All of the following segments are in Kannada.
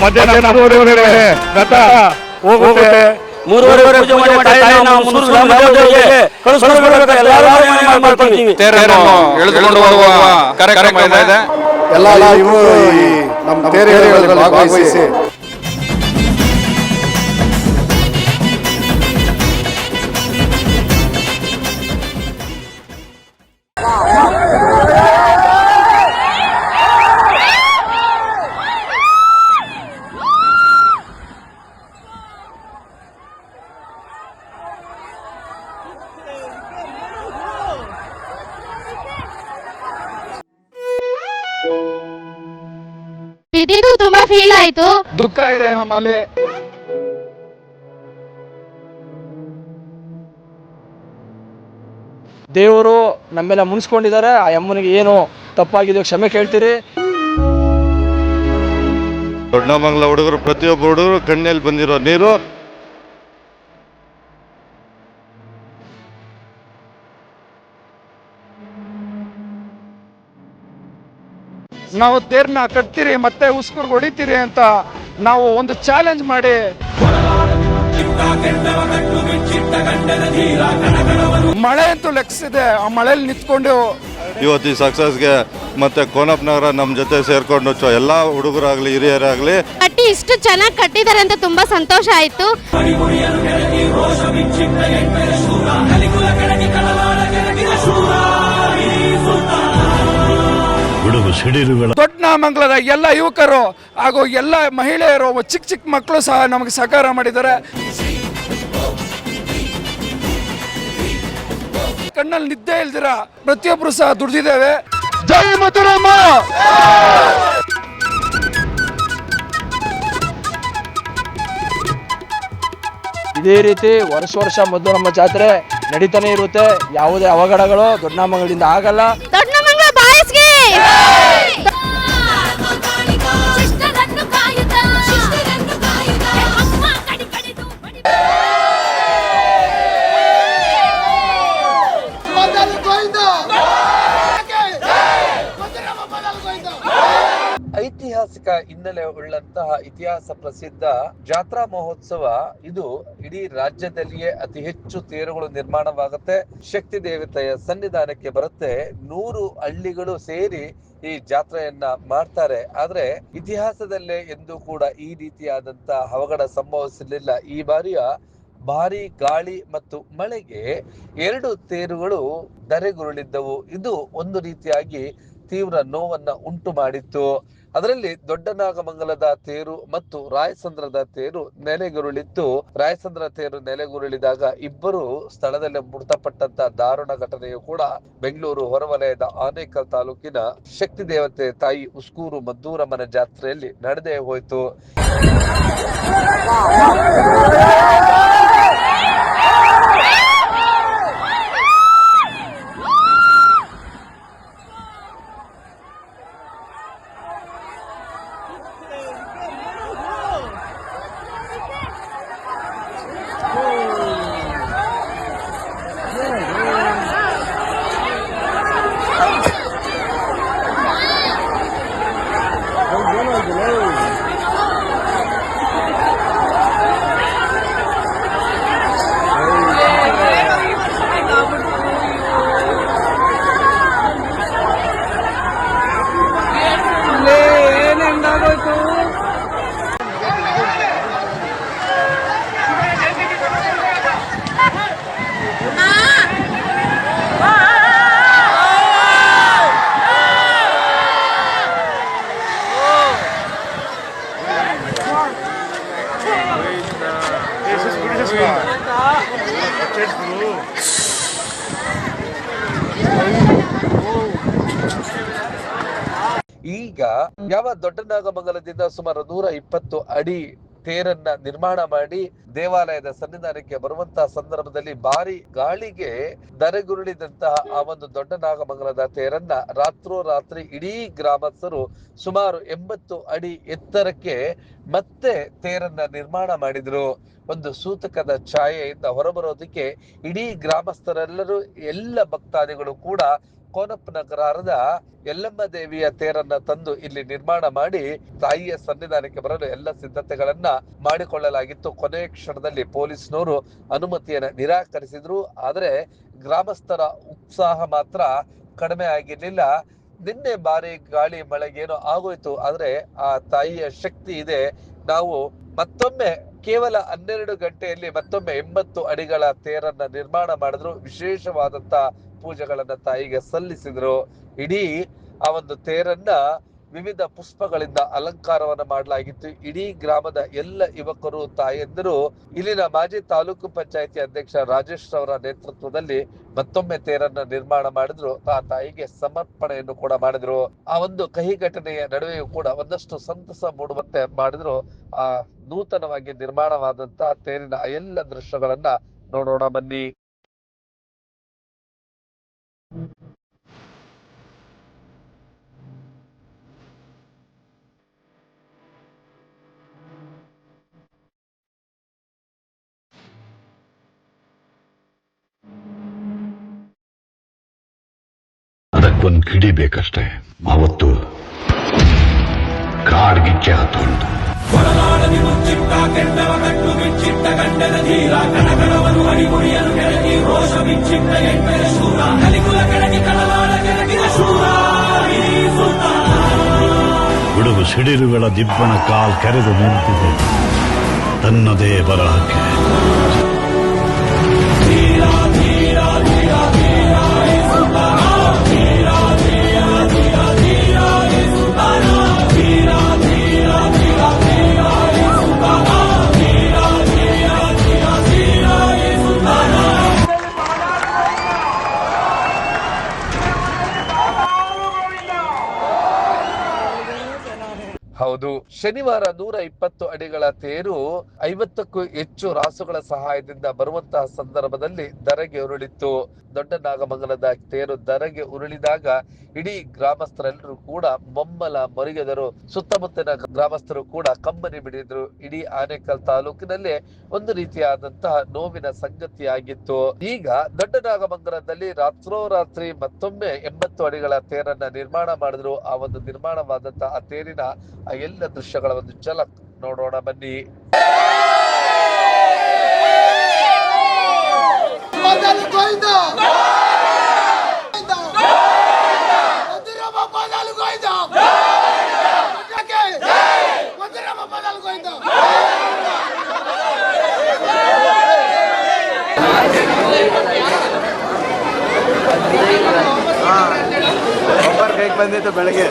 ಮಧ್ಯಾಹ್ನ 3:30 ರಥ ಹೋಗುತ್ತೆ. 3:30 ಪೂಜೆ ಮಾಡಿ ತಾಯಿನ ಮುನ್ನೂರು ಗ್ರಾಮದೇವತೆಗೆ ಕಳಿಸ್ಕೊಡ್ಬೇಕು. ಎಲ್ಲರೂ ಮಾಡ್ತೀವಿ. ತೇರನ್ನು ಎಳೆದುಕೊಂಡು ಹೋಗುವ ಕಾರ್ಯಕ್ರಮ ಇದೆ. ಎಲ್ಲ ಇವರು ನಮ್ಮ ತೇರುಗಳಲ್ಲಿ ಭಾಗವಹಿಸಿ ಇದಿಗೂ ತುಂಬಾ ಫೀಲ್ ಆಯ್ತು. ದುಃಖ ಇದೆ ಆಮೇಲೆ ದೇವರು ನಮ್ಮೆಲ್ಲ ಮುನ್ಸ್ಕೊಂಡಿದ್ದಾರೆ. ಆ ಅಮ್ಮನಿಗೆ ಏನು ತಪ್ಪಾಗಿದೆಯೋ ಕ್ಷಮೆ ಕೇಳ್ತೀರಿ. ದೊಡ್ಡಮಂಗಲ ಹುಡುಗರು ಪ್ರತಿಯೊಬ್ಬ ಹುಡುಗರು ಕಣ್ಣಲ್ಲಿ ಬಂದಿರೋ ನೀರು ನಾವು ತೇರ್ನ ಕಟ್ತೀರಿ ಮತ್ತೆ ಉಸ್ಕೂರ್ಗೆ ಹೊಡಿತೀರಿ ಅಂತ ನಾವು ಒಂದು ಚಾಲೆಂಜ್ ಮಾಡಿ ಮಳೆ ಅಂತೂ ಲೆಕ್ಸಿದೆ. ಆ ಮಳೆಯಲ್ಲಿ ನಿಂತ್ಕೊಂಡು ಇವತ್ತು ಈ ಸಕ್ಸಸ್ಗೆ ಮತ್ತೆ ಕೋನಪ್ಪ ನಗರ ನಮ್ಮ ಜೊತೆ ಸೇರ್ಕೊಂಡು ಎಲ್ಲ ಹುಡುಗರಾಗ್ಲಿ ಹಿರಿಯರಾಗ್ಲಿ ಕಟ್ಟಿ ಇಷ್ಟು ಚೆನ್ನಾಗಿ ಕಟ್ಟಿದ್ದಾರೆ ಅಂತ ತುಂಬಾ ಸಂತೋಷ ಆಯ್ತು. ದೊಡ್ಡನಾಮಂಗಲದ ಎಲ್ಲ ಯುವಕರು ಹಾಗೂ ಎಲ್ಲ ಮಹಿಳೆಯರು ಚಿಕ್ಕ ಚಿಕ್ಕ ಮಕ್ಕಳು ಸಹ ನಮಗೆ ಸಹಕಾರ ಮಾಡಿದ್ದಾರೆ. ಕಣ್ಣಲ್ಲಿ ನಿದ್ದೆ ಇಲ್ದಿರ ಪ್ರತಿಯೊಬ್ಬರು ಸಹ ದುಡಿದಿದ್ದೇವೆ. ಜೈ ಮಧುರಮ್ಮ. ಇದೇ ರೀತಿ ವರ್ಷ ಮಧುರಮ್ಮ ಜಾತ್ರೆ ನಡೀತಾನೆ ಇರುತ್ತೆ. ಯಾವುದೇ ಅವಘಡಗಳು ದೊಡ್ಡನಾಮಂಗಲದಿಂದ ಆಗಲ್ಲ. ದೊಡ್ಡನಾಮಂಗಲ ಬಾಯ್ಸ್ಗೆ ಐತಿಹಾಸಿಕ ಹಿನ್ನೆಲೆ ಉಳ್ಳಂತಹ ಇತಿಹಾಸ ಪ್ರಸಿದ್ಧ ಜಾತ್ರಾ ಮಹೋತ್ಸವ ಇದು ಇಡೀ ರಾಜ್ಯದಲ್ಲಿಯೇ ಅತಿ ಹೆಚ್ಚು ತೇರುಗಳು ನಿರ್ಮಾಣವಾಗುತ್ತೆ. ಶಕ್ತಿ ದೇವತೆಯ ಸನ್ನಿಧಾನಕ್ಕೆ ಬರುತ್ತೆ. 100 ಹಳ್ಳಿಗಳು ಸೇರಿ ಈ ಜಾತ್ರೆಯನ್ನ ಮಾಡ್ತಾರೆ. ಆದ್ರೆ ಇತಿಹಾಸದಲ್ಲೇ ಎಂದೂ ಕೂಡ ಈ ರೀತಿಯಾದಂತಹ ಅವಘಡ ಸಂಭವಿಸಲಿಲ್ಲ. ಈ ಬಾರಿಯ ಭಾರಿ ಗಾಳಿ ಮತ್ತು ಮಳೆಗೆ 2 ತೇರುಗಳು ಧರೆಗುರುಳಿದ್ದವು. ಇದು ಒಂದು ರೀತಿಯಾಗಿ ತೀವ್ರ ನೋವನ್ನ ಉಂಟು ಮಾಡಿತ್ತು. ಅದರಲ್ಲಿ ದೊಡ್ಡನಾಗಮಂಗಲದ ತೇರು ಮತ್ತು ರಾಯಸಂದ್ರದ ತೇರು ನೆಲೆಗುರುಳಿತ್ತು. ರಾಯಸಂದ್ರ ತೇರು ನೆಲೆಗುರುಳಿದಾಗ ಇಬ್ಬರು ಸ್ಥಳದಲ್ಲೇ ಮೃತಪಟ್ಟಂತ ದಾರುಣ ಘಟನೆಯು ಕೂಡ ಬೆಂಗಳೂರು ಹೊರವಲಯದ ಆನೇಕಲ್ ತಾಲೂಕಿನ ಶಕ್ತಿ ದೇವತೆ ತಾಯಿ ಉಸ್ಕೂರು ಮದ್ದೂರಮ್ಮನ ಜಾತ್ರೆಯಲ್ಲಿ ನಡೆದೇ ಹೋಯಿತು. ಈಗ ಯಾವ ದೊಡ್ಡನಾಗಮಂಗಲದಿಂದ ಸುಮಾರು 120 ಅಡಿ ತೇರನ್ನ ನಿರ್ಮಾಣ ಮಾಡಿ ದೇವಾಲಯದ ಸನ್ನಿಧಾನಕ್ಕೆ ಬರುವಂತಹ ಸಂದರ್ಭದಲ್ಲಿ ಭಾರಿ ಗಾಳಿಗೆ ಧರೆಗುರುಳಿದಂತಹ ಆ ಒಂದು ದೊಡ್ಡನಾಗಮಂಗಲದ ತೇರನ್ನ ರಾತ್ರೋರಾತ್ರಿ ಇಡೀ ಗ್ರಾಮಸ್ಥರು ಸುಮಾರು 80 ಅಡಿ ಎತ್ತರಕ್ಕೆ ಮತ್ತೆ ತೇರನ್ನ ನಿರ್ಮಾಣ ಮಾಡಿದ್ರು. ಒಂದು ಸೂತಕದ ಛಾಯೆಯಿಂದ ಹೊರಬರೋದಕ್ಕೆ ಇಡೀ ಗ್ರಾಮಸ್ಥರೆಲ್ಲರೂ ಎಲ್ಲ ಭಕ್ತಾದಿಗಳು ಕೂಡ ಕೋನಪ್ಪ ನಗರದ ಯಲ್ಲಮ್ಮ ದೇವಿಯ ತೇರನ್ನ ತಂದು ಇಲ್ಲಿ ನಿರ್ಮಾಣ ಮಾಡಿ ತಾಯಿಯ ಸನ್ನಿಧಾನಕ್ಕೆ ಬರಲು ಎಲ್ಲ ಸಿದ್ಧತೆಗಳನ್ನ ಮಾಡಿಕೊಳ್ಳಲಾಗಿತ್ತು. ಕೊನೆಯ ಕ್ಷಣದಲ್ಲಿ ಪೊಲೀಸ್ನವರು ಅನುಮತಿಯನ್ನ ನಿರಾಕರಿಸಿದ್ರು. ಆದರೆ ಗ್ರಾಮಸ್ಥರ ಉತ್ಸಾಹ ಮಾತ್ರ ಕಡಿಮೆ ಆಗಿರ್ಲಿಲ್ಲ. ನಿನ್ನೆ ಭಾರಿ ಗಾಳಿ ಮಳೆಗೇನೋ ಆಗೋಯ್ತು, ಆದ್ರೆ ಆ ತಾಯಿಯ ಶಕ್ತಿ ಇದೆ. ನಾವು ಮತ್ತೊಮ್ಮೆ ಕೇವಲ 12 ಗಂಟೆಯಲ್ಲಿ ಮತ್ತೊಮ್ಮೆ 80 ಅಡಿಗಳ ತೇರನ್ನ ನಿರ್ಮಾಣ ಮಾಡಿದ್ರು. ವಿಶೇಷವಾದಂತ ಪೂಜೆಗಳನ್ನ ತಾಯಿಗೆ ಸಲ್ಲಿಸಿದ್ರು. ಇಡೀ ಆ ಒಂದು ತೇರನ್ನ ವಿವಿಧ ಪುಷ್ಪಗಳಿಂದ ಅಲಂಕಾರವನ್ನ ಮಾಡಲಾಗಿತ್ತು. ಇಡೀ ಗ್ರಾಮದ ಎಲ್ಲ ಯುವಕರು, ತಾಯಂದಿರು, ಇಲ್ಲಿನ ಮಾಜಿ ತಾಲೂಕು ಪಂಚಾಯಿತಿ ಅಧ್ಯಕ್ಷ ರಾಜೇಶ್ ಅವರ ನೇತೃತ್ವದಲ್ಲಿ ಮತ್ತೊಮ್ಮೆ ತೇರನ್ನ ನಿರ್ಮಾಣ ಮಾಡಿದ್ರು. ಆ ತಾಯಿಗೆ ಸಮರ್ಪಣೆಯನ್ನು ಕೂಡ ಮಾಡಿದ್ರು. ಆ ಒಂದು ಕಹಿ ಘಟನೆಯ ನಡುವೆಯೂ ಕೂಡ ಒಂದಷ್ಟು ಸಂತಸ ಮೂಡುವಂತೆ ಮಾಡಿದ್ರು. ಆ ನೂತನವಾಗಿ ನಿರ್ಮಾಣವಾದಂತಹ ತೇರಿನ ಎಲ್ಲ ದೃಶ್ಯಗಳನ್ನ ನೋಡೋಣ ಬನ್ನಿ. ಅದಕ್ಕೊಂದು ಕಿಡಿ ಬೇಕಷ್ಟೇ. ಅವತ್ತು ಕಾಡ್ಗಿಚ್ಚೆ ಹತ್ತೊಂದು ಗುಡುಗು ಸಿಡಿಲುಗಳ ದಿಬ್ಬನ ಕಾಲ್ ಕೆರೆದು ನಿಂತಿದೆ ತನ್ನದೇ ಬರಹಕ್ಕೆ. ಹೌದು, ಶನಿವಾರ 120 ಅಡಿಗಳ ತೇರು 50ಕ್ಕೂ ಹೆಚ್ಚು ರಾಸುಗಳ ಸಹಾಯದಿಂದ ಬರುವಂತಹ ಸಂದರ್ಭದಲ್ಲಿ ಧರೆಗೆ ಉರುಳಿತ್ತು. ದೊಡ್ಡ ನಾಗಮಂಗಲದ ತೇರು ಧರೆಗೆ ಉರುಳಿದಾಗ ಇಡೀ ಗ್ರಾಮಸ್ಥರೆಲ್ಲರೂ ಕೂಡ ಮೊಮ್ಮಲ ಮರುಗಿದರು. ಸುತ್ತಮುತ್ತಲಿನ ಗ್ರಾಮಸ್ಥರು ಕೂಡ ಕಂಬನಿ ಬಿಡಿದ್ರು. ಇಡೀ ಆನೇಕಲ್ ತಾಲೂಕಿನಲ್ಲಿ ಒಂದು ರೀತಿಯಾದಂತಹ ನೋವಿನ ಸಂಗತಿಯಾಗಿತ್ತು. ಈಗ ದೊಡ್ಡ ನಾಗಮಂಗಲದಲ್ಲಿ ರಾತ್ರೋರಾತ್ರಿ ಮತ್ತೊಮ್ಮೆ 80 ಅಡಿಗಳ ತೇರನ್ನ ನಿರ್ಮಾಣ ಮಾಡಿದ್ರು. ಆ ಒಂದು ನಿರ್ಮಾಣವಾದಂತಹ ಆ ತೇರಿನ ಆ ಎಲ್ಲ ದೃಶ್ಯಗಳ ಒಂದು ಝಲಕ್ ನೋಡೋಣ ಬನ್ನಿ. ಬಂದಿತ್ತು ಬೆಳಗ್ಗೆ.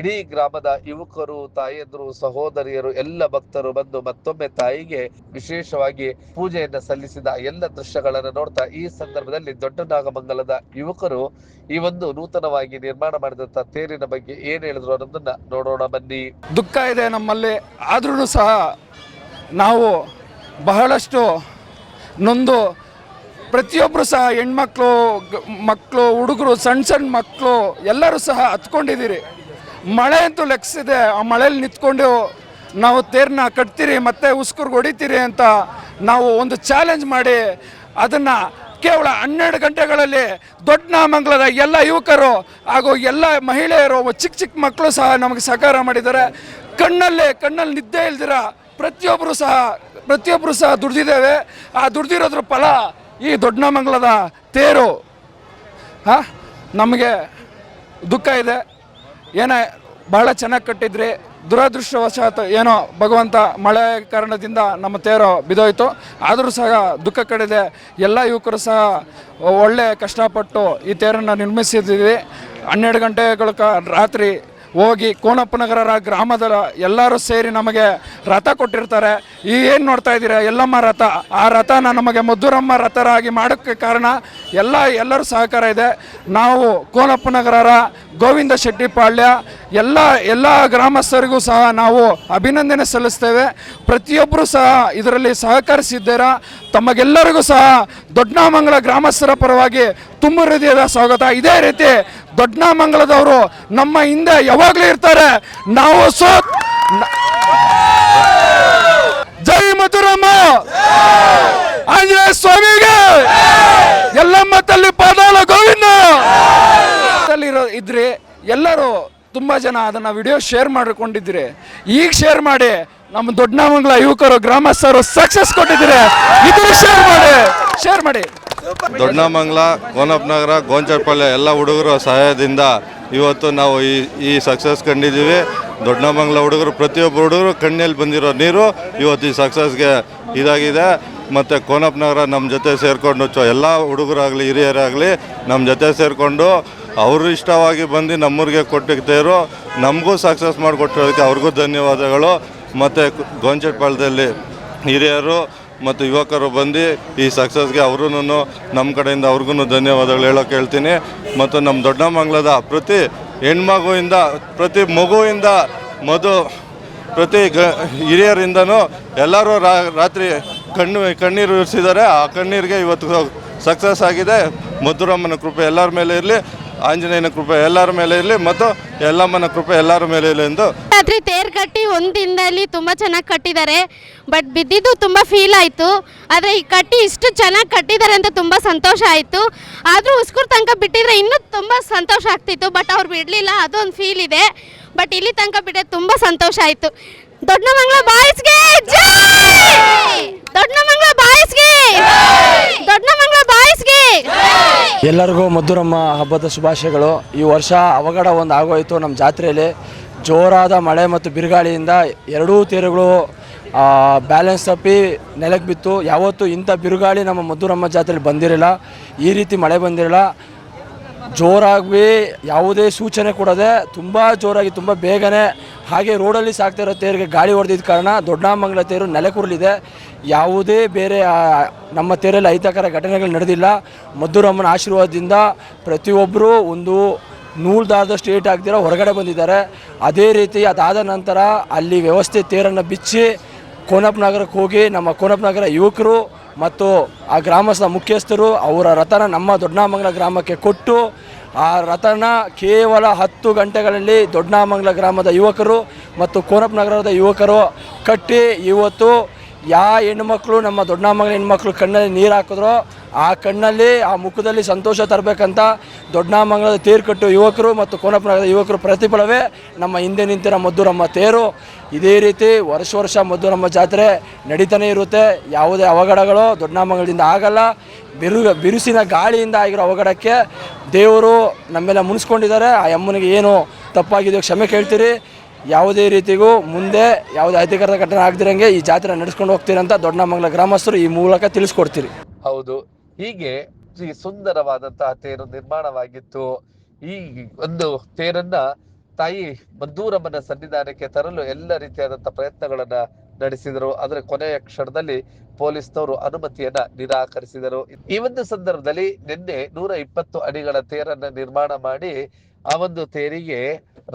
ಇಡೀ ಗ್ರಾಮದ ಯುವಕರು, ತಾಯಂದ್ರು, ಸಹೋದರಿಯರು, ಎಲ್ಲ ಭಕ್ತರು ಬಂದು ಮತ್ತೊಮ್ಮೆ ತಾಯಿಗೆ ವಿಶೇಷವಾಗಿ ಪೂಜೆಯನ್ನ ಸಲ್ಲಿಸಿದ ಎಲ್ಲ ದೃಶ್ಯಗಳನ್ನು ನೋಡ್ತಾ ಈ ಸಂದರ್ಭದಲ್ಲಿ ದೊಡ್ಡ ನಾಗಮಂಗಲದ ಯುವಕರು ಈ ಒಂದು ನೂತನವಾಗಿ ನಿರ್ಮಾಣ ಮಾಡಿದಂತ ತೇರಿನ ಬಗ್ಗೆ ಏನ್ ಹೇಳಿದ್ರು ಅನ್ನೋದನ್ನ ನೋಡೋಣ ಬನ್ನಿ. ದುಃಖ ಇದೆ ನಮ್ಮಲ್ಲಿ, ಆದ್ರೂ ಸಹ ನಾವು ಬಹಳಷ್ಟು ನೊಂದು ಪ್ರತಿಯೊಬ್ಬರು ಸಹ ಹೆಣ್ಮಕ್ಳು, ಮಕ್ಕಳು, ಹುಡುಗರು, ಸಣ್ಣ ಸಣ್ಣ ಮಕ್ಕಳು ಎಲ್ಲರೂ ಸಹ ಹತ್ಕೊಂಡಿದ್ದೀರಿ. ಮಳೆ ಅಂತೂ ಲೆಕ್ಸಿದೆ. ಆ ಮಳೆಯಲ್ಲಿ ನಿಂತ್ಕೊಂಡು ನಾವು ತೇರನ್ನ ಕಟ್ತೀರಿ ಮತ್ತೆ ಉಸ್ಕೂರ್ಗೆ ಹೊಡಿತೀರಿ ಅಂತ ನಾವು ಒಂದು ಚಾಲೆಂಜ್ ಮಾಡಿ ಅದನ್ನು ಕೇವಲ 12 ಗಂಟೆಗಳಲ್ಲಿ ದೊಡ್ಡ ನಾಗಮಂಗಲದ ಎಲ್ಲ ಯುವಕರು ಹಾಗೂ ಎಲ್ಲ ಮಹಿಳೆಯರು, ಚಿಕ್ಕ ಚಿಕ್ಕ ಮಕ್ಕಳು ಸಹ ನಮಗೆ ಸಹಕಾರ ಮಾಡಿದ್ದಾರೆ. ಕಣ್ಣಲ್ಲಿ ನಿದ್ದೆ ಇಲ್ದಿರ ಪ್ರತಿಯೊಬ್ಬರು ಸಹ ದುಡ್ದಿದ್ದೇವೆ. ಆ ದುಡ್ದಿರೋದ್ರ ಫಲ ಈ ದೊಡ್ಡ ನಾಗಮಂಗಲದ ತೇರು. ನಮಗೆ ದುಃಖ ಇದೆ. ಏನೇ ಬಹಳ ಚೆನ್ನಾಗಿ ಕಟ್ಟಿದ್ರಿ, ದುರದೃಷ್ಟವಶಾತ್ ಏನೋ ಭಗವಂತ ಮಳೆ ಕಾರಣದಿಂದ ನಮ್ಮ ತೇರು ಬಿದ್ದೋಯ್ತು. ಆದರೂ ಸಹ ದುಃಖ ಕಡಿದೆ. ಎಲ್ಲ ಯುವಕರು ಸಹ ಒಳ್ಳೆ ಕಷ್ಟಪಟ್ಟು ಈ ತೇರನ್ನು ನಿರ್ಮಿಸಿದ್ದೀವಿ. 12 ಗಂಟೆಗಳ ರಾತ್ರಿ ಹೋಗಿ ಕೋನಪ್ಪ ನಗರ ಗ್ರಾಮದ ಎಲ್ಲರೂ ಸೇರಿ ನಮಗೆ ರಥ ಕೊಟ್ಟಿರ್ತಾರೆ. ಈ ಏನು ನೋಡ್ತಾ ಇದ್ದೀರಾ ಯಲ್ಲಮ್ಮ ರಥ, ಆ ರಥನ ನಮಗೆ ಮದ್ದೂರಮ್ಮ ರಥರಾಗಿ ಮಾಡೋಕ್ಕೆ ಕಾರಣ ಎಲ್ಲರೂ ಸಹಕಾರ ಇದೆ. ನಾವು ಕೋನಪ್ಪ ನಗರ ಗೋವಿಂದ ಶೆಟ್ಟಿಪಾಳ್ಯ ಎಲ್ಲ ಗ್ರಾಮಸ್ಥರಿಗೂ ಸಹ ನಾವು ಅಭಿನಂದನೆ ಸಲ್ಲಿಸ್ತೇವೆ. ಪ್ರತಿಯೊಬ್ಬರು ಸಹ ಇದರಲ್ಲಿ ಸಹಕರಿಸಿದ್ದೀರಾ. ತಮಗೆಲ್ಲರಿಗೂ ಸಹ ದೊಡ್ಡ ನಾಗಮಂಗಲ ಗ್ರಾಮಸ್ಥರ ಪರವಾಗಿ ತುಂಬ ಹೃದಯದ ಸ್ವಾಗತ. ಇದೇ ರೀತಿ ದೊಡ್ಡ ನಾಗಮಂಗಲದವರು ನಮ್ಮ ಹಿಂದೆ ಯಾವಾಗಲೂ ಇರ್ತಾರೆ. ನಾವು ಜೈ ಮಧುರಮ್ಮ ಆಂಜನೇಯ ಸ್ವಾಮಿಗೆ. ಎಲ್ಲಮ್ಮ ತಲ್ಲಿ ಪಾದಾಳ ಗೋವಿಂದ ಇದ್ರೆ ಎಲ್ಲರೂ ತುಂಬಾ ಜನ ಅದನ್ನ ವಿಡಿಯೋ ಶೇರ್ ಮಾಡಿಕೊಂಡಿದ್ದೀರಿ. ಈಗ ಶೇರ್ ಮಾಡಿ ನಮ್ಮ ದೊಡ್ಡನಾಮಂಗಲ ಯುವಕರು ಗ್ರಾಮಸ್ಥರು ಸಕ್ಸಸ್ ಕೊಟ್ಟಿದ್ದೀರಿ. ಇದನ್ನು ಶೇರ್ ಮಾಡಿ. ದೊಡ್ಡನಾಮಂಗಲ, ಕೋನಪ್ಪನಗರ, ಗೋಂಚರಪಾಳ್ಯ ಎಲ್ಲ ಹುಡುಗರ ಸಹಾಯದಿಂದ ಇವತ್ತು ನಾವು ಈ ಸಕ್ಸಸ್ ಕಂಡಿದ್ದೀವಿ. ದೊಡ್ಡನಾಮಂಗಲ ಹುಡುಗರು, ಪ್ರತಿಯೊಬ್ಬ ಹುಡುಗರು ಕಣ್ಣಲ್ಲಿ ಬಂದಿರೋ ನೀರು ಇವತ್ತು ಈ ಸಕ್ಸಸ್ಗೆ ಇದಾಗಿದೆ. ಮತ್ತು ಕೋನಪ್ಪನಗರ ನಮ್ಮ ಜೊತೆ ಸೇರಿಕೊಂಡು ಎಲ್ಲ ಹುಡುಗರಾಗಲಿ ಹಿರಿಯರಾಗಲಿ ನಮ್ಮ ಜೊತೆ ಸೇರಿಕೊಂಡು ಅವರು ಇಷ್ಟವಾಗಿ ಬಂದು ನಮ್ಮೂರಿಗೆ ಕೊಟ್ಟಿರ್ತಾರೋ ನಮಗೂ ಸಕ್ಸಸ್ ಮಾಡಿಕೊಟ್ಟಿರೋದಕ್ಕೆ ಅವ್ರಿಗೂ ಧನ್ಯವಾದಗಳು. ಮತ್ತು ಗೋಂಚರಪಾಳ್ಯದಲ್ಲಿ ಹಿರಿಯರು ಮತ್ತು ಯುವಕರು ಬಂದು ಈ ಸಕ್ಸಸ್ಗೆ ಅವ್ರೂ ನಮ್ಮ ಕಡೆಯಿಂದ ಅವ್ರಿಗೂ ಧನ್ಯವಾದಗಳು ಹೇಳೋಕೆ ಹೇಳ್ತೀನಿ. ಮತ್ತು ನಮ್ಮ ದೊಡ್ಡನಾಮಂಗಲದ ಪ್ರತಿ ಹೆಣ್ಮಗುವಿಂದ, ಪ್ರತಿ ಮಗುವಿಂದ, ಪ್ರತಿ ಹಿರಿಯರಿಂದನೂ ಎಲ್ಲರೂ ರಾತ್ರಿ ಕಣ್ಣೀರು ಇರಿಸಿದ್ದಾರೆ. ಆ ಕಣ್ಣೀರಿಗೆ ಇವತ್ತು ಸಕ್ಸಸ್ ಆಗಿದೆ. ಮಧುರಮ್ಮನ ಕೃಪೆ ಎಲ್ಲರ ಮೇಲೆ ಇರಲಿ, ಆಂಜನೇಯನ ಕೃಪೆ ಎಲ್ಲರ ಮೇಲೆ ಇರಲಿ, ಮತ್ತು ಎಲ್ಲಮ್ಮನ ಕೃಪೆ ಎಲ್ಲರ ಮೇಲೆ ಇರಲಿ ಎಂದು. ರಾತ್ರಿ ತೇರು ಕಟ್ಟಿ ಒಂದು ದಿನದಲ್ಲಿ ತುಂಬ ಚೆನ್ನಾಗಿ ಕಟ್ಟಿದ್ದಾರೆ. ಬಟ್ ಬಿದ್ದಿದ್ದು ತುಂಬ ಫೀಲ್ ಆಯಿತು. ಆದರೆ ಈ ಕಟ್ಟಿ ಇಷ್ಟು ಚೆನ್ನಾಗಿ ಕಟ್ಟಿದ್ದಾರೆ ಅಂತ ತುಂಬ ಸಂತೋಷ ಆಯಿತು. ಆದರೂ ಉಸ್ಕೂರು ತನಕ ಬಿಟ್ಟಿದ್ರೆ ಇನ್ನೂ ತುಂಬ ಸಂತೋಷ ಆಗ್ತಿತ್ತು. ಬಟ್ ಅವ್ರು ಬಿಡಲಿಲ್ಲ, ಅದೊಂದು ಫೀಲ್ ಇದೆ. ಬಟ್ ಇಲ್ಲಿ ತನಕ ಬಿಟ್ಟರೆ ತುಂಬ ಸಂತೋಷ ಆಯಿತು. ದೊಡ್ಡನಾಮಂಗಲ ಬಾಯ್ಸ್ಗೆ ಜೈ! ದೊಡ್ಡನಾಮಂಗಲ ಬಾಯ್ಸ್ಗೆ! ದೊಡ್ಡನಾಮಂಗಲ ಬಾಯ್ಸ್ಗೆ! ಎಲ್ಲರಿಗೂ ಮಧುರಮ್ಮ ಹಬ್ಬದ ಶುಭಾಶಯಗಳು. ಈ ವರ್ಷ ಅವಘಡ ಒಂದು ಆಗೋಯಿತು. ನಮ್ಮ ಜಾತ್ರೆಯಲ್ಲಿ ಜೋರಾದ ಮಳೆ ಮತ್ತು ಬಿರುಗಾಳಿಯಿಂದ ಎರಡೂ ತೇರುಗಳು ಬ್ಯಾಲೆನ್ಸ್ ತಪ್ಪಿ ನೆಲಕ್ಕೆ ಬಿತ್ತು. ಯಾವತ್ತೂ ಇಂಥ ಬಿರುಗಾಳಿ ನಮ್ಮ ಮಧುರಮ್ಮ ಜಾತ್ರೆಯಲ್ಲಿ ಬಂದಿರಲಿಲ್ಲ. ಈ ರೀತಿ ಮಳೆ ಬಂದಿರಲಿಲ್ಲ. ಜೋರಾಗಿ ಯಾವುದೇ ಸೂಚನೆ ಕೊಡದೆ ತುಂಬ ಜೋರಾಗಿ, ತುಂಬ ಬೇಗನೆ, ಹಾಗೆ ರೋಡಲ್ಲಿ ಸಾಗ್ತಾ ಇರೋ ತೇರಿಗೆ ಗಾಳಿ ಹೊಡೆದಿದ್ದ ಕಾರಣ ದೊಡ್ಡನಾಮಂಗಲ ತೇರು ನೆಲಕುರುಳಿದೆ. ಯಾವುದೇ ಬೇರೆ ನಮ್ಮ ತೇರಲ್ಲಿ ಅಹಿತಕರ ಘಟನೆಗಳು ನಡೆದಿಲ್ಲ. ಮಧುರಮ್ಮನ ಆಶೀರ್ವಾದದಿಂದ ಪ್ರತಿಯೊಬ್ಬರು ಒಂದು ನೂಲು ದಾರದಷ್ಟು ಏಟ್ ಆಗ್ದಿರೋ ಹೊರಗಡೆ ಬಂದಿದ್ದಾರೆ. ಅದೇ ರೀತಿ ಅದಾದ ನಂತರ ಅಲ್ಲಿ ವ್ಯವಸ್ಥೆ ತೇರನ್ನು ಬಿಚ್ಚಿ ಕೋನಪ್ಪನಗರಕ್ಕೆ ಹೋಗಿ ನಮ್ಮ ಕೋನಪ್ಪನಗರ ಯುವಕರು ಮತ್ತು ಆ ಗ್ರಾಮದ ಮುಖ್ಯಸ್ಥರು ಅವರ ರಥನ ನಮ್ಮ ದೊಡ್ಡನಾಮಂಗಲ ಗ್ರಾಮಕ್ಕೆ ಕೊಟ್ಟು ಆ ರಥನ ಕೇವಲ 10 ಗಂಟೆಗಳಲ್ಲಿ ದೊಡ್ಡನಾಮಂಗಲ ಗ್ರಾಮದ ಯುವಕರು ಮತ್ತು ಕೋನಪ್ಪನಗರದ ಯುವಕರು ಕಟ್ಟಿ ಇವತ್ತು ಹೆಣ್ಮಕ್ಳು ನಮ್ಮ ದೊಡ್ಡನಾಮಂಗಲ ಹೆಣ್ಮಕ್ಳು ಕಣ್ಣಲ್ಲಿ ನೀರು ಹಾಕಿದ್ರೋ ಆ ಕಣ್ಣಲ್ಲಿ, ಆ ಮುಖದಲ್ಲಿ ಸಂತೋಷ ತರಬೇಕಂತ ದೊಡ್ಡನಾಮಂಗಲದ ತೇರು ಕಟ್ಟು ಯುವಕರು ಮತ್ತು ಕೋನಪ್ಪನಗರದ ಯುವಕರು ಪ್ರತಿಫಲವೇ ನಮ್ಮ ಹಿಂದೆ ನಿಂತಿರೋ ಮಧುರಮ್ಮ ತೇರು. ಇದೇ ರೀತಿ ವರ್ಷ ಮಧುರಮ್ಮ ಜಾತ್ರೆ ನಡೀತಾನೆ ಇರುತ್ತೆ. ಯಾವುದೇ ಅವಘಡಗಳು ದೊಡ್ಡನಾಮಂಗಲದಿಂದ ಆಗಲ್ಲ. ಬಿರುಸಿನ ಗಾಳಿಯಿಂದ ಆಗಿರೋ ಅವಘಡಕ್ಕೆ ದೇವರು ನಮ್ಮೆಲ್ಲ ಮುನಿಸ್ಕೊಂಡಿದ್ದಾರೆ. ಆ ಅಮ್ಮನಿಗೆ ಏನು ತಪ್ಪಾಗಿದೆಯೋ ಕ್ಷಮೆ ಕೇಳ್ತೀರಿ. ಯಾವುದೇ ರೀತಿಗೂ ಮುಂದೆ ಯಾವುದೇ ಅಧಿಕಾರದ ಘಟನೆ ಆಗದಿರಂಗೆ ಈ ಜಾತ್ರೆ ನಡೆಸ್ಕೊಂಡು ಹೋಗ್ತೀರಂತ ದೊಡ್ಡನಾಮಂಗಲ ಗ್ರಾಮಸ್ಥರು ಈ ಮೂಲಕ ತಿಳಿಸ್ಕೊಡ್ತೀರಿ. ಹೌದು, ಹೀಗೆ ಸುಂದರವಾದಂತಹ ತೇರು ನಿರ್ಮಾಣವಾಗಿತ್ತು. ಈ ಒಂದು ತೇರನ್ನ ತಾಯಿ ಮಧುರಮ್ಮನ ಸನ್ನಿಧಾನಕ್ಕೆ ತರಲು ಎಲ್ಲ ರೀತಿಯಾದಂತಹ ಪ್ರಯತ್ನಗಳನ್ನ ನಡೆಸಿದರು. ಆದರೆ ಕೊನೆಯ ಕ್ಷಣದಲ್ಲಿ ಪೊಲೀಸ್ನವರು ಅನುಮತಿಯನ್ನ ನಿರಾಕರಿಸಿದರು. ಈ ಒಂದು ಸಂದರ್ಭದಲ್ಲಿ ನಿನ್ನೆ 120 ಅಡಿಗಳ ತೇರನ್ನ ನಿರ್ಮಾಣ ಮಾಡಿ ಆ ಒಂದು ತೇರಿಗೆ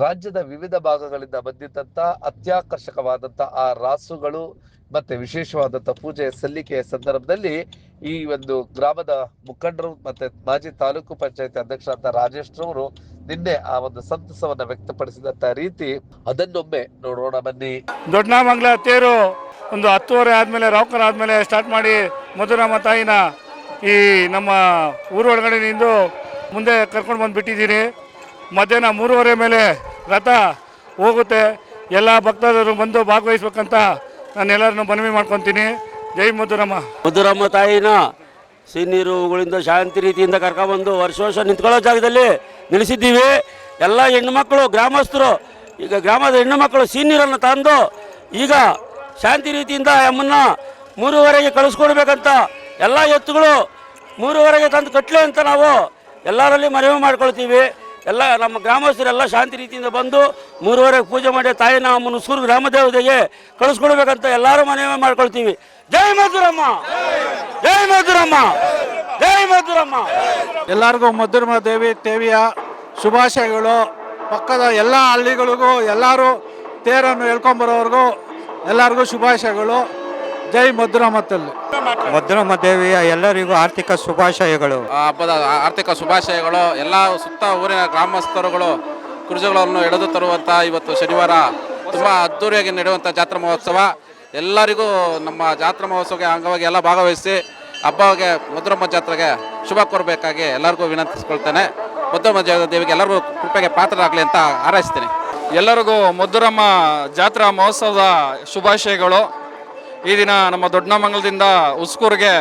ರಾಜ್ಯದ ವಿವಿಧ ಭಾಗಗಳಿಂದ ಬಂದಿದ್ದಂತ ಅತ್ಯಾಕರ್ಷಕವಾದಂತ ಆ ರಾಸುಗಳು ಮತ್ತೆ ವಿಶೇಷವಾದಂತ ಪೂಜೆಯ ಸಲ್ಲಿಕೆಯ ಸಂದರ್ಭದಲ್ಲಿ ಈ ಒಂದು ಗ್ರಾಮದ ಮುಖಂಡರು ಮತ್ತೆ ಮಾಜಿ ತಾಲೂಕು ಪಂಚಾಯತ್ ಅಧ್ಯಕ್ಷರಾದ ರಾಜೇಶ್ ರವರು ನಿನ್ನೆ ಆ ಒಂದು ಸಂತಸವನ್ನ ವ್ಯಕ್ತಪಡಿಸಿದಂತ ರೀತಿ ಅದನ್ನೊಮ್ಮೆ ನೋಡೋಣ ಬನ್ನಿ. ದೊಡ್ಡನಾಮಂಗಲ ತೇರು ಒಂದು 10:30 ಆದ್ಮೇಲೆ ರಾವ್ಕರ್ ಆದ್ಮೇಲೆ ಸ್ಟಾರ್ಟ್ ಮಾಡಿ ಮಧುರಮ್ಮ ತಾಯಿನ ಈ ನಮ್ಮ ಊರೊಳಗಡೆ ನಿಂದು ಮುಂದೆ ಕರ್ಕೊಂಡು ಬಂದುಬಿಟ್ಟಿದ್ದೀನಿ. ಮಧ್ಯಾಹ್ನ 3:30 ಮೇಲೆ ರಥ ಹೋಗುತ್ತೆ. ಎಲ್ಲ ಭಕ್ತರು ಬಂದು ಭಾಗವಹಿಸ್ಬೇಕಂತ ನಾನು ಎಲ್ಲರನ್ನು ಮನವಿ ಮಾಡ್ಕೊತೀನಿ. ಜೈ ಮಧುರಮ್ಮ. ಮಧುರಮ್ಮ ತಾಯಿನ ಸಿಹಿನೀರುಗಳಿಂದ ಶಾಂತಿ ರೀತಿಯಿಂದ ಕರ್ಕೊಬಂದು ವರ್ಷ ನಿಂತ್ಕೊಳ್ಳೋ ಜಾಗದಲ್ಲಿ ನಿಲ್ಲಿಸಿದ್ದೀವಿ. ಎಲ್ಲ ಹೆಣ್ಣುಮಕ್ಕಳು ಗ್ರಾಮಸ್ಥರು, ಈಗ ಗ್ರಾಮದ ಹೆಣ್ಣುಮಕ್ಕಳು ಸಿಹಿನೀರನ್ನು ತಂದು ಈಗ ಶಾಂತಿ ರೀತಿಯಿಂದ ಅಮ್ಮನ್ನ 3:30ಗೆ ಕಳಿಸ್ಕೊಡ್ಬೇಕಂತ ಎಲ್ಲ ಎತ್ತುಗಳು 3:30ಗೆ ತಂದು ಕಟ್ಟಲಿ ಅಂತ ನಾವು ಎಲ್ಲರಲ್ಲಿ ಮನವಿ ಮಾಡ್ಕೊಳ್ತೀವಿ. ಎಲ್ಲ ನಮ್ಮ ಗ್ರಾಮಸ್ಥರೆಲ್ಲ ಶಾಂತಿ ರೀತಿಯಿಂದ ಬಂದು 3:30ಗೆ ಪೂಜೆ ಮಾಡಿ ತಾಯಿನ ಅಮ್ಮನ ಉಸ್ಕೂರು ಗ್ರಾಮ ದೇವತೆಗೆ ಕಳಿಸ್ಕೊಡ್ಬೇಕಂತ ಎಲ್ಲರೂ ಮನವಿ ಮಾಡ್ಕೊಳ್ತೀವಿ. ಜೈ ಮಧುರಮ್ಮ, ಜೈ ಮಧುರಮ್ಮ, ಜೈ ಮಧುರಮ್ಮ. ಎಲ್ಲರಿಗೂ ಮಧುರಮ್ಮ ದೇವಿಯ ಶುಭಾಶಯಗಳು. ಪಕ್ಕದ ಎಲ್ಲ ಹಳ್ಳಿಗಳಿಗೂ ಎಲ್ಲರೂ ತೇರನ್ನು ಹೇಳ್ಕೊಂಬರೋರ್ಗೂ ಎಲ್ಲರಿಗೂ ಶುಭಾಶಯಗಳು. ಜೈ ಮಧುರಮ್ಮ ತಲ್ಲಿ. ಮಧುರಮ್ಮ ದೇವಿಯ ಎಲ್ಲರಿಗೂ ಆರ್ಥಿಕ ಶುಭಾಶಯಗಳು. ಹಬ್ಬದ ಆರ್ಥಿಕ ಶುಭಾಶಯಗಳು. ಎಲ್ಲ ಸುತ್ತ ಊರಿನ ಗ್ರಾಮಸ್ಥರುಗಳು ಕುರ್ಜಗಳನ್ನು ಎಳೆದು ತರುವಂಥ ಇವತ್ತು ಶನಿವಾರ ತುಂಬ ಅದ್ದೂರಿಯಾಗಿ ನಡೆಯುವಂಥ ಜಾತ್ರಾ ಮಹೋತ್ಸವ. ಎಲ್ಲರಿಗೂ ನಮ್ಮ ಜಾತ್ರಾ ಮಹೋತ್ಸವಕ್ಕೆ ಅಂಗವಾಗಿ ಎಲ್ಲ ಭಾಗವಹಿಸಿ ಹಬ್ಬಗೆ ಮಧುರಮ್ಮ ಜಾತ್ರೆಗೆ ಶುಭ ಕೋರಬೇಕಾಗಿ ಎಲ್ಲರಿಗೂ ವಿನಂತಿಸ್ಕೊಳ್ತೇನೆ. ಮಧುರಮ್ಮ ದೇವಿಗೆ ಎಲ್ಲರಿಗೂ ಕೃಪೆಗೆ ಪಾತ್ರರಾಗಲಿ ಅಂತ ಹಾರೈಸ್ತೀನಿ. ಎಲ್ಲರಿಗೂ ಮಧುರಮ್ಮ ಜಾತ್ರಾ ಮಹೋತ್ಸವದ ಶುಭಾಶಯಗಳು. ಈ ದಿನ ನಮ್ಮ ದೊಡ್ಡನಮಂಗಲದಿಂದ ಉಸ್ಕೂರಿಗೆ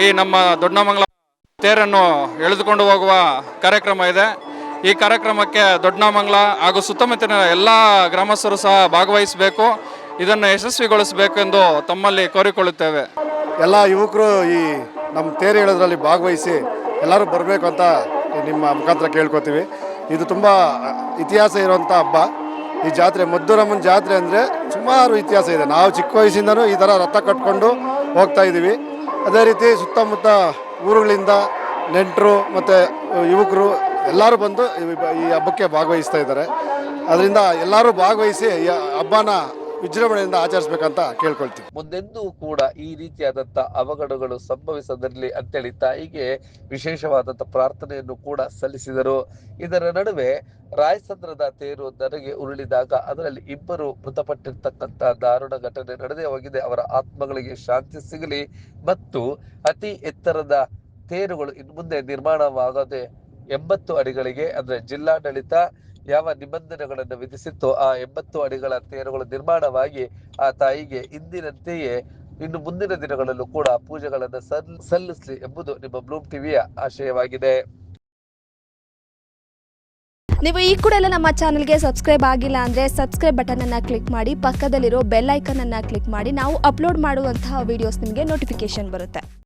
ಈ ನಮ್ಮ ದೊಡ್ಡನಮಂಗಲ ತೇರನ್ನು ಎಳೆದುಕೊಂಡು ಹೋಗುವ ಕಾರ್ಯಕ್ರಮ ಇದೆ. ಈ ಕಾರ್ಯಕ್ರಮಕ್ಕೆ ದೊಡ್ಡನಮಂಗಲ ಹಾಗೂ ಸುತ್ತಮುತ್ತಲಿನ ಎಲ್ಲ ಗ್ರಾಮಸ್ಥರು ಸಹ ಭಾಗವಹಿಸಬೇಕು. ಇದನ್ನು ಯಶಸ್ವಿಗೊಳಿಸಬೇಕೆಂದು ತಮ್ಮಲ್ಲಿ ಕೋರಿಕೊಳ್ಳುತ್ತೇವೆ. ಎಲ್ಲ ಯುವಕರು ಈ ನಮ್ಮ ತೇರು ಎಳೆದ್ರಲ್ಲಿ ಭಾಗವಹಿಸಿ ಎಲ್ಲರೂ ಬರಬೇಕು ಅಂತ ನಿಮ್ಮ ಮುಖಾಂತರ ಕೇಳ್ಕೊತೀವಿ. ಇದು ತುಂಬ ಇತಿಹಾಸ ಇರುವಂಥ ಹಬ್ಬ. ಈ ಜಾತ್ರೆ ಮಧುರಮ್ಮನ ಜಾತ್ರೆ ಅಂದರೆ ಸುಮಾರು ಇತಿಹಾಸ ಇದೆ. ನಾವು ಚಿಕ್ಕ ವಯಸ್ಸಿಂದನೂ ಈ ಥರ ರಥ ಕಟ್ಕೊಂಡು ಹೋಗ್ತಾ ಇದ್ದೀವಿ. ಅದೇ ರೀತಿ ಸುತ್ತಮುತ್ತ ಊರುಗಳಿಂದ ನೆಂಟರು ಮತ್ತು ಯುವಕರು ಎಲ್ಲರೂ ಬಂದು ಈ ಹಬ್ಬಕ್ಕೆ ಭಾಗವಹಿಸ್ತಾ ಇದ್ದಾರೆ. ಅದರಿಂದ ಎಲ್ಲರೂ ಭಾಗವಹಿಸಿ ಈ ಹಬ್ಬನ ವಿಜೃಂಭಣೆಯಿಂದ ಆಚರಿಸಬೇಕಂತ ಕೇಳ್ಕೊಳ್ತೀವಿ. ಮುಂದೆಂದೂ ಕೂಡ ಈ ರೀತಿಯಾದಂಥ ಅವಘಡಗಳು ಸಂಭವಿಸದಿರಲಿ ಅಂತೇಳಿ ತಾಯಿಗೆ ವಿಶೇಷವಾದಂಥ ಪ್ರಾರ್ಥನೆಯನ್ನು ಕೂಡ ಸಲ್ಲಿಸಿದರು. ಇದರ ನಡುವೆ ರಾಯಸಂದ್ರದ ತೇರು ನನಗೆ ಉರುಳಿದಾಗ ಅದರಲ್ಲಿ 2 ಮೃತಪಟ್ಟಿರ್ತಕ್ಕಂಥ ದಾರುಣ ಘಟನೆ ನಡೆದೇ ಹೋಗಿದೆ. ಅವರ ಆತ್ಮಗಳಿಗೆ ಶಾಂತಿ ಸಿಗಲಿ ಮತ್ತು ಅತಿ ಎತ್ತರದ ತೇರುಗಳು ಇನ್ನು ಮುಂದೆ ನಿರ್ಮಾಣವಾಗದೆ 80 ಅಡಿಗಳಿಗೆ ಅಂದ್ರೆ ಜಿಲ್ಲಾಡಳಿತ ಯಾವ ನಿಬಂಧನೆಗಳನ್ನು ವಿಧಿಸಿತ್ತೋ ಆ 80 ಅಡಿಗಳ ತೇರುಗಳು ನಿರ್ಮಾಣವಾಗಿ ಆ ತಾಯಿಗೆ ಇಂದಿನಂತೆಯೇ ಇನ್ನು ಮುಂದಿನ ದಿನಗಳಲ್ಲೂ ಕೂಡ ಪೂಜೆಗಳನ್ನು ಸಲ್ಲಿಸಲಿ ಎಂಬುದು ನಿಮ್ಮ ಬ್ಲೂಮ್ ಟಿವಿಯ ಆಶಯವಾಗಿದೆ. ನೀವು ಈ ಕೂಡ ಎಲ್ಲ ನಮ್ಮ ಚಾನಲ್ಗೆ ಸಬ್ಸ್ಕ್ರೈಬ್ ಆಗಿಲ್ಲ ಅಂದರೆ ಸಬ್ಸ್ಕ್ರೈಬ್ ಬಟನನ್ನು ಕ್ಲಿಕ್ ಮಾಡಿ, ಪಕ್ಕದಲ್ಲಿರೋ ಬೆಲ್ ಐಕನನ್ನು ಕ್ಲಿಕ್ ಮಾಡಿ. ನಾವು ಅಪ್ಲೋಡ್ ಮಾಡುವಂತಹ ವೀಡಿಯೋಸ್ ನಿಮಗೆ ನೋಟಿಫಿಕೇಶನ್ ಬರುತ್ತೆ.